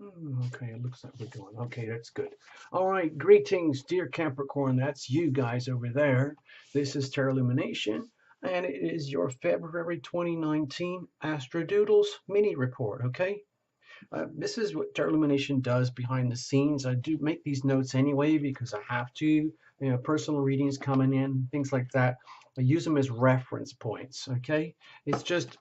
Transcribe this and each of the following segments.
Okay, it looks like we're going. Okay, that's good. All right, greetings, dear Capricorn. That's you guys over there. This is Terra Illumination, and it is your February 2019 Astrodoodles mini report. Okay, this is what Terra Illumination does behind the scenes. I do make these notes anyway because I have to. Personal readings coming in, things like that. I use them as reference points. Okay, it's just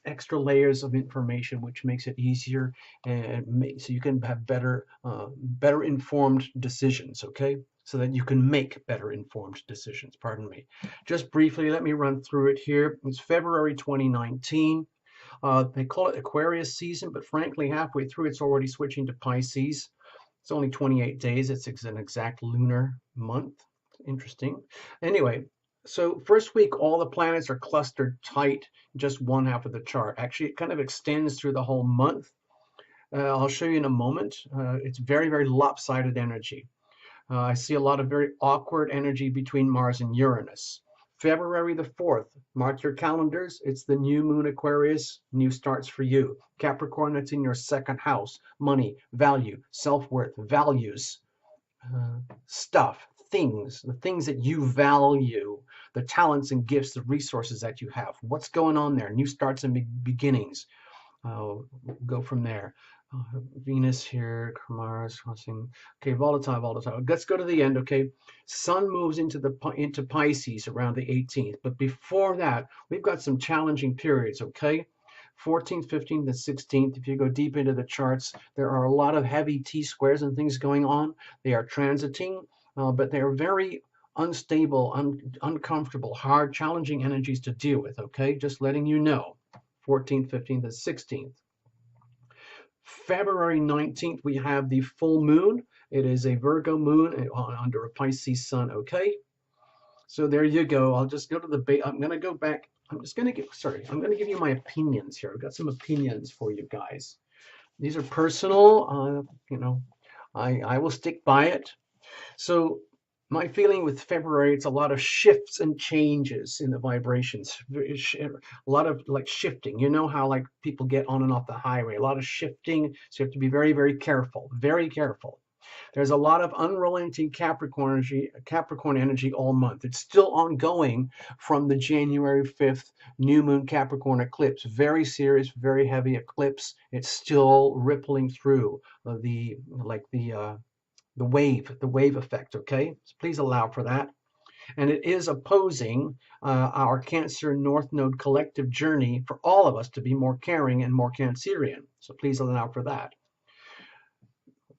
extra layers of information, which makes it easier and so you can have better informed decisions. Okay, so that you can make better informed decisions. Pardon me. Just briefly, let me run through it here. It's February 2019. They call it Aquarius season, but frankly, halfway through, it's already switching to Pisces. It's only 28 days. It's an exact lunar month. Interesting. Anyway, so first week, all the planets are clustered tight, just one half of the chart. Actually, it kind of extends through the whole month. I'll show you in a moment. It's very, very lopsided energy. I see a lot of very awkward energy between Mars and Uranus. February the 4th, mark your calendars. It's the new moon Aquarius, new starts for you. Capricorn, that's in your second house. Money, value, self-worth, values, stuff, things, the things that you value, the talents and gifts, the resources that you have. What's going on there? New starts and beginnings. We'll go from there. Venus here, Mars crossing. Okay, volatile. Let's go to the end. Okay, Sun moves into Pisces around the 18th, but before that, we've got some challenging periods. Okay, 14th, 15th, and 16th. If you go deep into the charts, there are a lot of heavy T squares and things going on. They are transiting, but they are very unstable, uncomfortable, hard, challenging energies to deal with. Okay, just letting you know. 14th, 15th, and 16th. February 19th, we have the full moon. It is a Virgo moon under a Pisces sun, okay? So there you go. I'll just go to the I'm going to go back. I'm going to give you my opinions here. I've got some opinions for you guys. These are personal, I will stick by it. So my feeling with February, it's a lot of shifts and changes in the vibrations. A lot of like shifting. You know how like people get on and off the highway. A lot of shifting. So you have to be very, very careful. Very careful. There's a lot of unrelenting Capricorn energy all month. It's still ongoing from the January 5th new moon Capricorn eclipse. Very serious, very heavy eclipse. It's still rippling through the wave effect, okay? So please allow for that. And it is opposing our Cancer North Node collective journey for all of us to be more caring and more Cancerian. So please allow for that.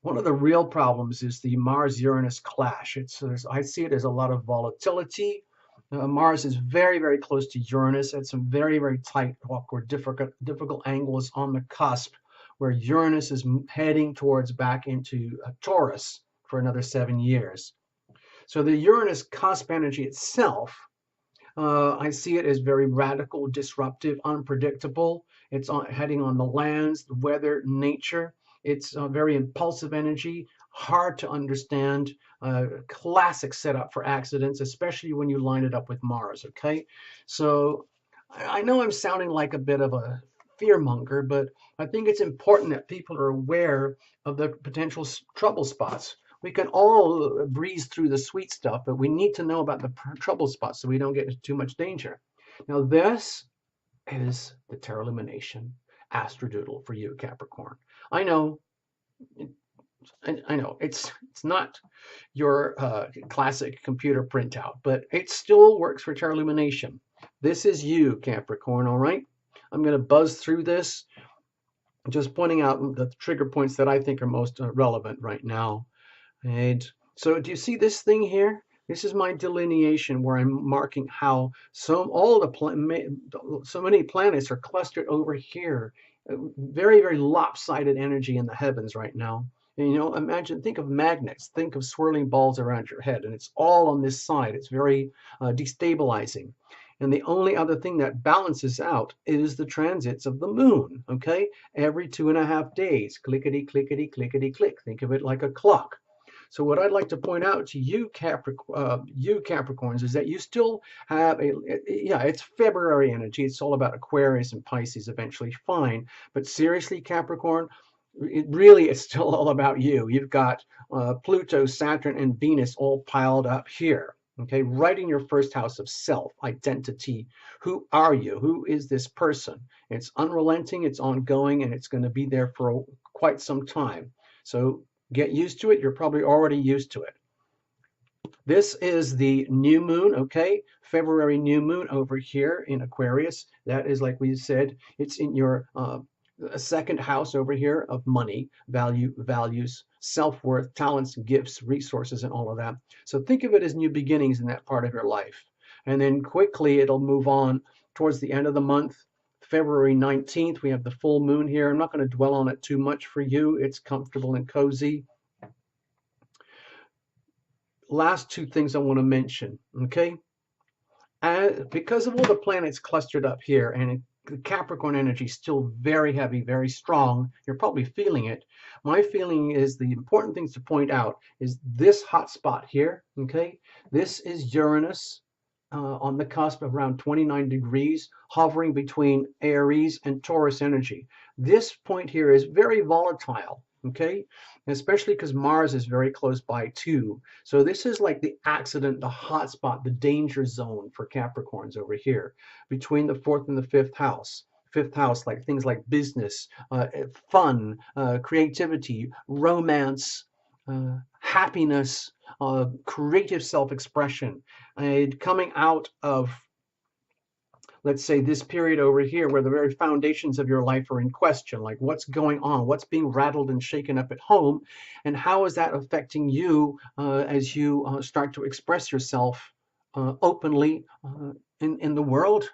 One of the real problems is the Mars-Uranus clash. I see it as a lot of volatility. Mars is very, very close to Uranus at some very, very tight, awkward, difficult angles on the cusp, where Uranus is heading towards back into Taurus for another 7 years. So the Uranus cusp energy itself, I see it as very radical, disruptive, unpredictable. It's heading on the lands, the weather, nature. It's a very impulsive energy, hard to understand, classic setup for accidents, especially when you line it up with Mars, okay? So I know I'm sounding like a bit of a fearmonger, but I think it's important that people are aware of the potential trouble spots. We can all breeze through the sweet stuff, but we need to know about the trouble spots so we don't get into too much danger. Now, this is the Terra Illumination Astrodoodle for you, Capricorn. I know it's not your classic computer printout, but it still works for Terra Illumination. This is you, Capricorn, all right? I'm going to buzz through this, just pointing out the trigger points that I think are most relevant right now. And so do you see this thing here? This is my delineation where I'm marking how so many planets are clustered over here. Very, very lopsided energy in the heavens right now. And think of magnets, think of swirling balls around your head, and it's all on this side. It's very destabilizing. And the only other thing that balances out is the transits of the moon, okay? Every 2.5 days, clickety, clickety, clickety, click. Think of it like a clock. So what I'd like to point out to you, Capricorns, is that you still have it's February energy. It's all about Aquarius and Pisces eventually, fine. But seriously, Capricorn, It's still all about you. You've got Pluto, Saturn, and Venus all piled up here. Okay, right in your first house of self, identity. Who are you? Who is this person? It's unrelenting, it's ongoing, and it's going to be there for quite some time. So get used to it. You're probably already used to it. This is the new moon, okay? February new moon over here in Aquarius. That is, like we said, it's in your second house over here of money, values, self-worth, talents, gifts, resources, and all of that. So think of it as new beginnings in that part of your life. And then quickly it'll move on towards the end of the month. February 19th, we have the full moon here. I'm not going to dwell on it too much for you. It's comfortable and cozy. Last two things I want to mention, okay? Because of all the planets clustered up here, and the Capricorn energy is still very heavy, very strong, you're probably feeling it. My feeling is the important things to point out is this hot spot here, okay? This is Uranus on the cusp of around 29 degrees, hovering between Aries and Taurus energy. This point here is very volatile, okay? Especially because Mars is very close by too. So this is like the accident, the hot spot, the danger zone for Capricorns over here between the fourth and the fifth house. Fifth house, like things like business, fun, creativity, romance, happiness, creative self-expression, and coming out of, let's say, this period over here where the very foundations of your life are in question, like what's going on, what's being rattled and shaken up at home, and how is that affecting you as you start to express yourself openly in the world,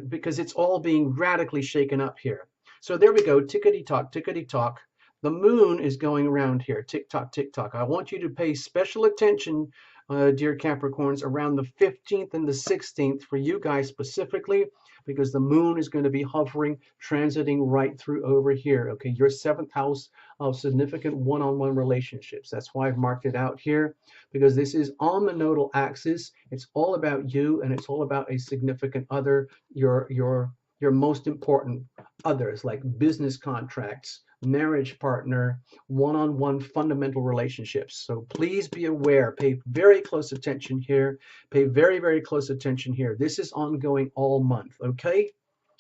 because it's all being radically shaken up here. So there we go, tickety tock, tickety tock. The moon is going around here, tick tock, tick tock. I want you to pay special attention, dear Capricorns, around the 15th and the 16th for you guys specifically, because the moon is going to be hovering, transiting right through over here. Okay, your seventh house of significant one-on-one relationships. That's why I've marked it out here, because this is on the nodal axis. It's all about you, and it's all about a significant other, your most important others, like business contracts, marriage partner, one-on-one fundamental relationships. So please be aware, pay very close attention here, pay very, very close attention here. This is ongoing all month, okay?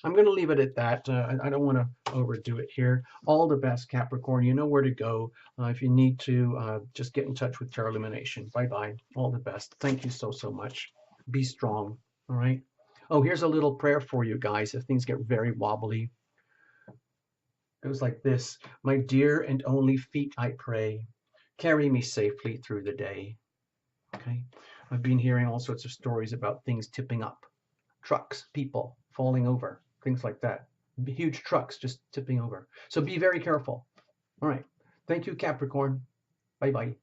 I'm going to leave it at that. I don't want to overdo it here. All the best, Capricorn. You know where to go. If you need to, just get in touch with Tarot Illumination. Bye-bye. All the best. Thank you so, so much. Be strong, all right? Oh, here's a little prayer for you guys if things get very wobbly. It was like this: my dear and only feet, I pray, carry me safely through the day. Okay, I've been hearing all sorts of stories about things tipping up, trucks, people falling over, things like that. Huge trucks just tipping over. So be very careful. All right. Thank you, Capricorn. Bye-bye.